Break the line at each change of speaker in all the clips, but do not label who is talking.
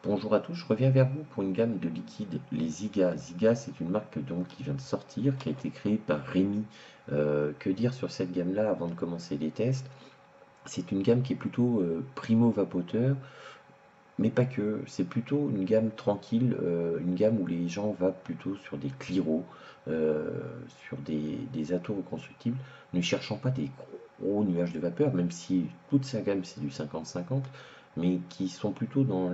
Bonjour à tous, je reviens vers vous pour une gamme de liquides, les Ziga. Ziga, c'est une marque donc qui vient de sortir, qui a été créée par Rémi. Que dire sur cette gamme-là avant de commencer les tests? C'est une gamme qui est plutôt primo-vapoteur, mais pas que. C'est plutôt une gamme tranquille, une gamme où les gens vont plutôt sur des Cliro, euh, sur des atos reconstructibles, ne cherchant pas des gros nuages de vapeur, même si toute sa gamme c'est du 50-50, mais qui sont plutôt dans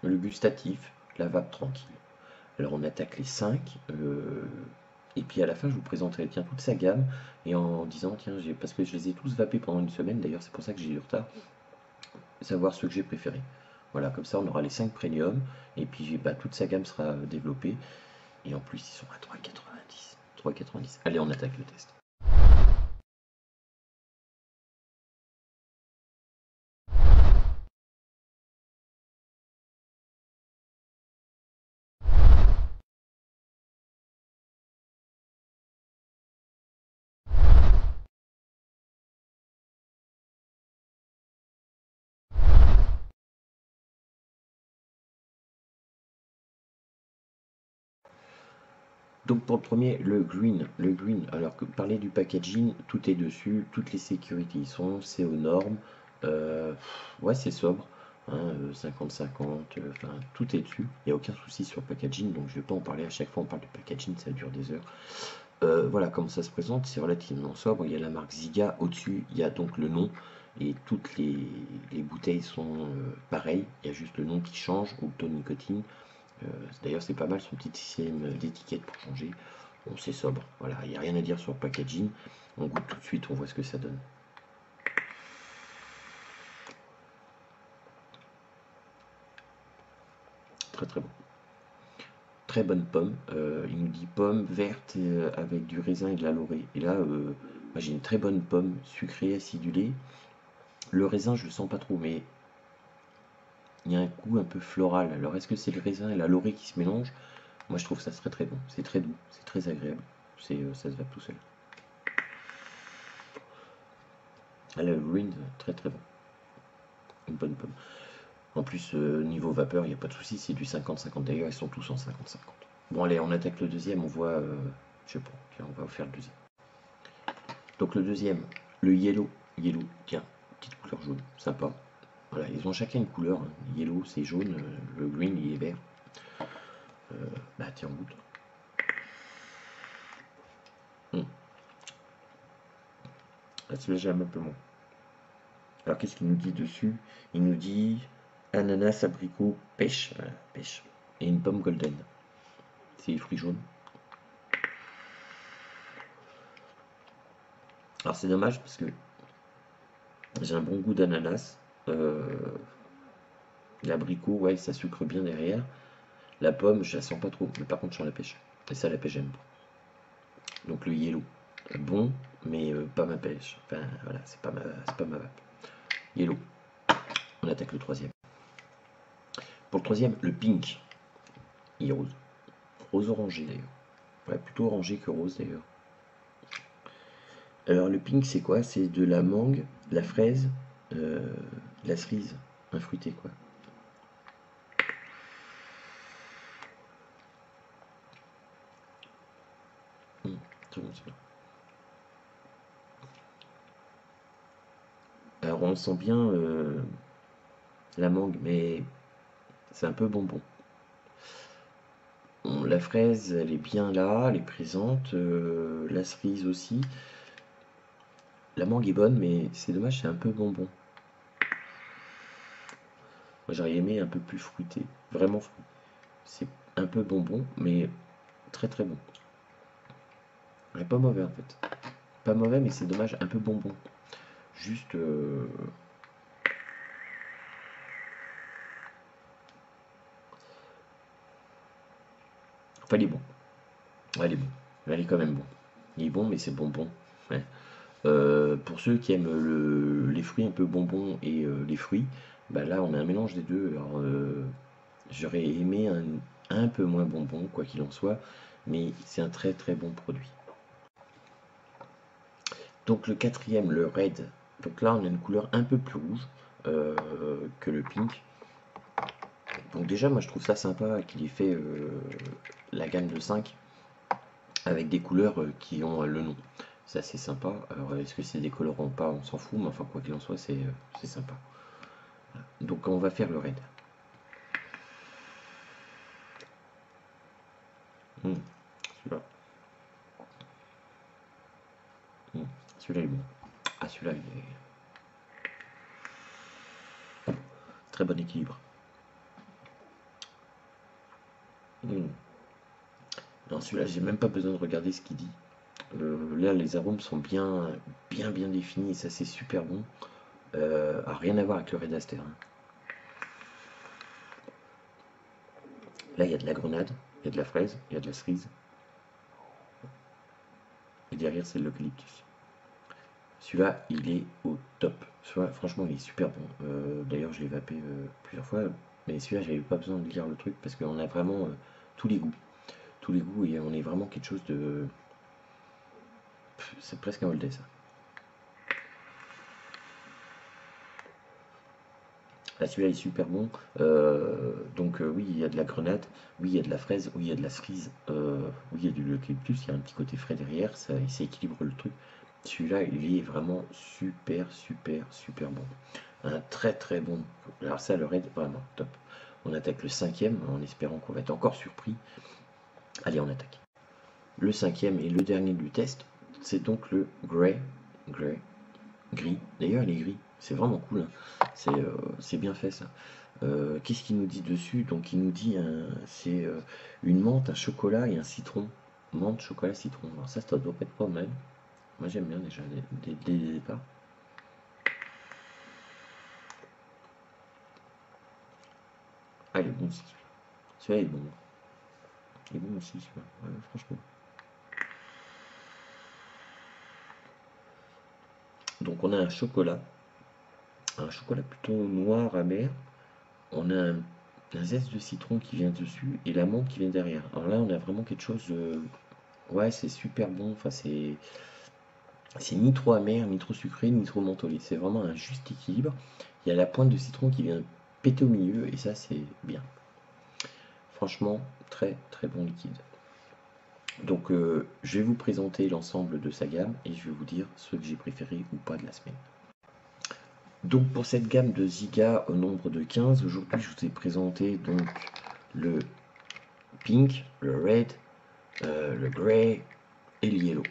le gustatif, la vape tranquille. Alors on attaque les 5, et puis à la fin je vous présenterai tiens, toute sa gamme, et en disant, tiens, parce que je les ai tous vapés pendant une semaine, d'ailleurs c'est pour ça que j'ai eu du retard, savoir ceux que j'ai préférés. Voilà, comme ça on aura les 5 premium, et puis bah, toute sa gamme sera développée, et en plus ils sont à 3,90. 3,90. Allez, on attaque le test. Donc pour le premier, le green. Le green, alors que parler du packaging, tout est dessus, toutes les sécurités y sont, c'est aux normes. Ouais, c'est sobre, hein, 50-50, enfin tout est dessus. Il n'y a aucun souci sur le packaging, donc je ne vais pas en parler à chaque fois. On parle de packaging, ça dure des heures. Voilà comment ça se présente, c'est relativement sobre. Il y a la marque Ziga au-dessus, il y a donc le nom. Et toutes les bouteilles sont pareilles, il y a juste le nom qui change, ou taux de nicotine. D'ailleurs, c'est pas mal son petit système d'étiquette pour changer. Bon, c'est sobre. Voilà, il n'y a rien à dire sur le packaging. On goûte tout de suite, on voit ce que ça donne. Très très bon. Très bonne pomme. Il nous dit pomme verte avec du raisin et de la laurée. Et là, moi, j'ai une très bonne pomme sucrée, acidulée. Le raisin, je le sens pas trop, mais il y a un goût un peu floral. Alors, est-ce que c'est le raisin et la laurée qui se mélangent? Moi, je trouve ça serait très bon. C'est très doux, c'est très agréable. Ça se va tout seul. Ah, le green, très très bon. Une bonne pomme. En plus, niveau vapeur, il n'y a pas de souci, c'est du 50-50. D'ailleurs, ils sont tous en 50-50. Bon, allez, on attaque le deuxième, on voit. Je sais pas, tiens, on va faire le deuxième. Donc, le deuxième, le yellow. Yellow, tiens, petite couleur jaune, sympa. Voilà, ils ont chacun une couleur. Hein. Yellow, c'est jaune, le green, il est vert. Bah, tiens, on goûte. Hum. Ah, celui-là, j'aime un peu moins. Alors, qu'est-ce qu'il nous dit dessus? Il nous dit ananas, abricot, pêche. Voilà, pêche. Et une pomme golden. C'est les fruits jaunes. Alors, c'est dommage parce que j'ai un bon goût d'ananas. L'abricot, ouais, ça sucre bien derrière. La pomme, je la sens pas trop. Mais par contre, sur la pêche. Et ça, la pêche, j'aime pas. Donc le yellow, bon, mais pas ma pêche. Enfin, voilà, c'est pas ma vape. Yellow. On attaque le troisième. Pour le troisième, le pink. Il est rose. Rose orangé d'ailleurs. Ouais, plutôt orangé que rose d'ailleurs. Alors le pink, c'est quoi? C'est de la mangue, de la fraise, de la cerise. Un fruité, quoi. C'est bon, c'est bien. Alors on sent bien la mangue, mais c'est un peu bonbon. La fraise, elle est bien là, elle est présente. La cerise aussi. La mangue est bonne, mais c'est dommage, c'est un peu bonbon. Moi, j'aurais aimé un peu plus fruité. Vraiment fruité. C'est un peu bonbon, mais très très bon. Ouais, pas mauvais en fait. Pas mauvais, mais c'est dommage, un peu bonbon. Juste. Enfin, il est bon. Ouais, il est bon. Il est quand même bon. Il est bon, mais c'est bonbon. Ouais. Pour ceux qui aiment les fruits un peu bonbons et les fruits, bah là on a un mélange des deux. Alors j'aurais aimé un peu moins bonbon, quoi qu'il en soit, mais c'est un très très bon produit. Donc le quatrième, le red. Donc là on a une couleur un peu plus rouge que le pink. Donc déjà, moi je trouve ça sympa qu'il ait fait la gamme de 5 avec des couleurs qui ont le nom. Ça c'est sympa. Alors est-ce que c'est des colorants ou pas, on s'en fout, mais enfin quoi qu'il en soit, c'est sympa. Donc on va faire le raid. Celui-là. Celui-là est bon. Ah celui-là il est très bon équilibre. Non celui-là j'ai même pas besoin de regarder ce qu'il dit. Là les arômes sont bien définis et ça c'est super bon. Rien à voir avec le Red Aster, hein. Là il y a de la grenade, il y a de la fraise, il y a de la cerise. Et derrière c'est de l'eucalyptus. Celui-là, il est au top. Celui-là, franchement, il est super bon. D'ailleurs, je l'ai vapé plusieurs fois. Mais celui-là, j'avais pas besoin de lire le truc parce qu'on a vraiment tous les goûts. Tous les goûts et on est vraiment quelque chose de. C'est presque un all day, ça. Là, celui-là est super bon. Donc, oui, il y a de la grenade. Oui, il y a de la fraise. Oui, il y a de la cerise. Oui, il y a du eucalyptus. Il y a un petit côté frais derrière. Ça équilibre le truc. Celui-là, il est vraiment super bon. Un très bon. Alors ça, le raid, vraiment top. On attaque le cinquième en espérant qu'on va être encore surpris. Allez, on attaque. Le cinquième et le dernier du test, c'est donc le gris. D'ailleurs, il est gris. C'est vraiment cool, hein. C'est bien fait ça. Qu'est-ce qu'il nous dit dessus? Donc il nous dit c'est une menthe, un chocolat et un citron. Menthe, chocolat, citron. Alors ça doit pas être pas mal. Moi j'aime bien déjà dès le départ. Ah, il est bon aussi. Celui-là est bon. Il est bon aussi celui-là. Ouais, franchement. Donc on a un chocolat plutôt noir amer. On a un zeste de citron qui vient dessus et la menthe qui vient derrière. Alors là on a vraiment quelque chose de... Ouais, c'est super bon. Enfin c'est ni trop amer, ni trop sucré, ni trop mentholé. C'est vraiment un juste équilibre. Il y a la pointe de citron qui vient péter au milieu et ça c'est bien. Franchement, très bon liquide. Donc je vais vous présenter l'ensemble de sa gamme et je vais vous dire ceux que j'ai préférés ou pas de la semaine. Donc pour cette gamme de Ziga au nombre de 15, aujourd'hui je vous ai présenté donc le pink, le red, le grey et le yellow.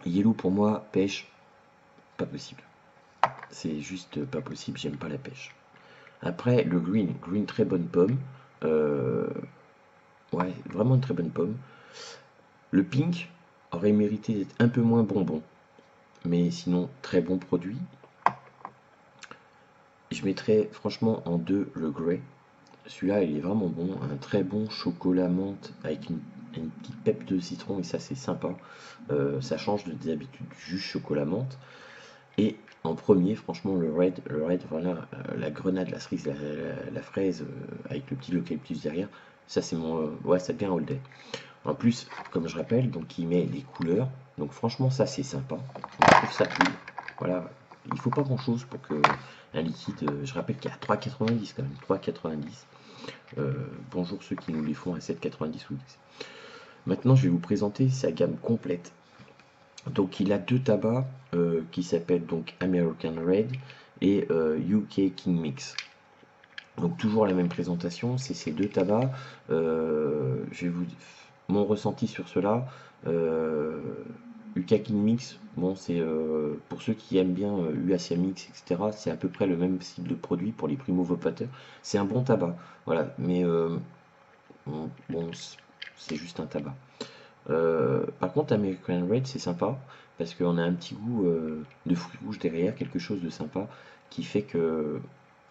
Yellow pour moi, pêche, pas possible. C'est juste pas possible, j'aime pas la pêche. Après le green très bonne pomme. Ouais, vraiment une très bonne pomme. Le pink aurait mérité d'être un peu moins bonbon, mais sinon très bon produit. Je mettrais franchement en 2 le grey. Celui-là, il est vraiment bon. Un très bon chocolat menthe avec une petite pèpe de citron et ça, c'est sympa. Ça change des habitudes du jus chocolat menthe. Et en premier, franchement, le red, voilà, la grenade, la cerise, la fraise avec le petit eucalyptus derrière. Ça, c'est mon. Ouais, ça devient all day. En plus, comme je rappelle, donc il met des couleurs. Donc franchement, ça, c'est sympa. Je trouve ça cool. Voilà. Il faut pas grand chose pour que un liquide. Je rappelle qu'il y a 3,90 quand même. 3,90. Bonjour ceux qui nous les font à 7,90 ou 10. Maintenant, je vais vous présenter sa gamme complète. Donc, il a deux tabacs qui s'appellent donc American Red et UK King Mix. Donc, toujours la même présentation, c'est ces deux tabacs. Je vais vous mon ressenti sur cela. UK King Mix, bon, c'est pour ceux qui aiment bien UACA Mix, etc. C'est à peu près le même style de produit pour les primo-vapoteurs. C'est un bon tabac, voilà, mais bon, c'est juste un tabac. Par contre, American Red, c'est sympa parce qu'on a un petit goût de fruits rouges derrière, quelque chose de sympa qui fait que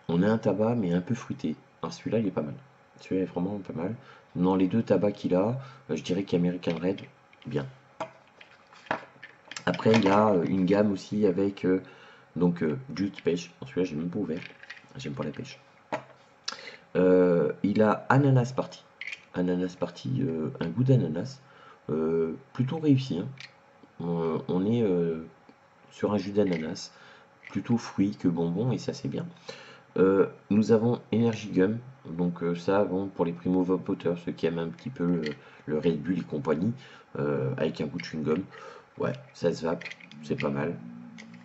on a un tabac mais un peu fruité. Alors celui-là, il est pas mal. Celui-là est vraiment pas mal. Dans les deux tabacs qu'il a, je dirais qu'American Red, bien. Après, il a une gamme aussi avec donc Jute Pêche. Celui-là, j'ai même pas ouvert. J'aime pas la pêche. Il a Ananas Party. Ananas Party, un goût d'ananas. Plutôt réussi, hein. On est sur un jus d'ananas, plutôt fruit que bonbon, et ça c'est bien. Nous avons Energy Gum, donc ça, bon, pour les primo-vapoteurs, ceux qui aiment un petit peu le Red Bull et compagnie, avec un goût de chewing-gum. Ouais, ça se vape, c'est pas mal.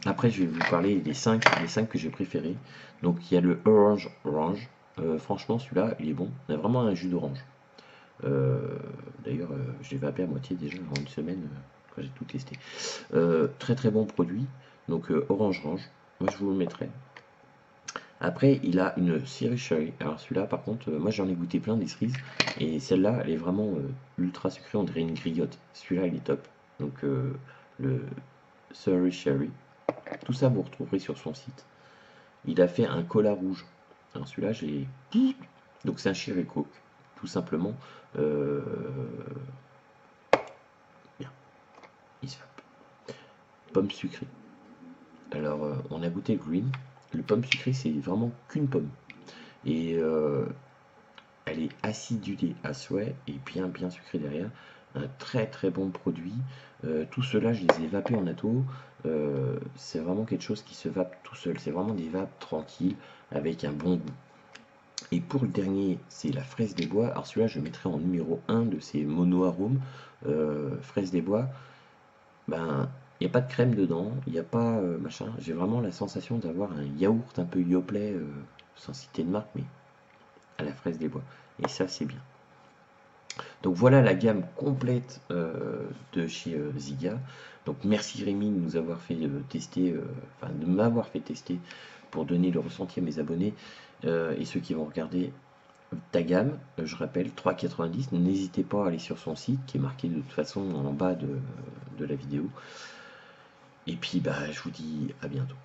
Après, je vais vous parler des 5 que j'ai préférés. Donc, il y a le Orange Orange. Franchement, celui-là, il est bon. On a vraiment un jus d'orange. Euh, D'ailleurs, je l'ai vapé à moitié déjà en une semaine quand j'ai tout testé. Très très bon produit. Donc, Orange Orange. Moi, je vous le mettrai. Après, il a une cerise cherry. Alors celui-là, par contre, moi j'en ai goûté plein des cerises. Et celle-là, elle est vraiment ultra sucrée, on dirait une griotte. Celui-là, il est top. Donc le cerise cherry. Tout ça, vous retrouverez sur son site. Il a fait un cola rouge. Alors celui-là, j'ai... Donc c'est un cherry coke, tout simplement. Euh, Bien, il se fait. Pomme sucrée. Alors, on a goûté le green. Le pomme sucré, c'est vraiment qu'une pomme. Et elle est acidulée à souhait et bien bien sucrée derrière. Un très très bon produit. Tout cela, je les ai vapés en atto. C'est vraiment quelque chose qui se vape tout seul. C'est vraiment des vapes tranquilles avec un bon goût. Et pour le dernier, c'est la fraise des bois. Alors celui-là, je le mettrai en numéro 1 de ces mono-arômes. Fraise des bois, ben, il n'y a pas de crème dedans, il n'y a pas machin. J'ai vraiment la sensation d'avoir un yaourt un peu Yoplait, sans citer de marque, mais à la fraise des bois. Et ça, c'est bien. Donc voilà la gamme complète de chez Ziga. Donc merci Rémi de nous avoir fait tester, enfin de m'avoir fait tester pour donner le ressenti à mes abonnés et ceux qui vont regarder ta gamme. Je rappelle 3,90. N'hésitez pas à aller sur son site qui est marqué de toute façon en bas de la vidéo. Et puis bah je vous dis à bientôt.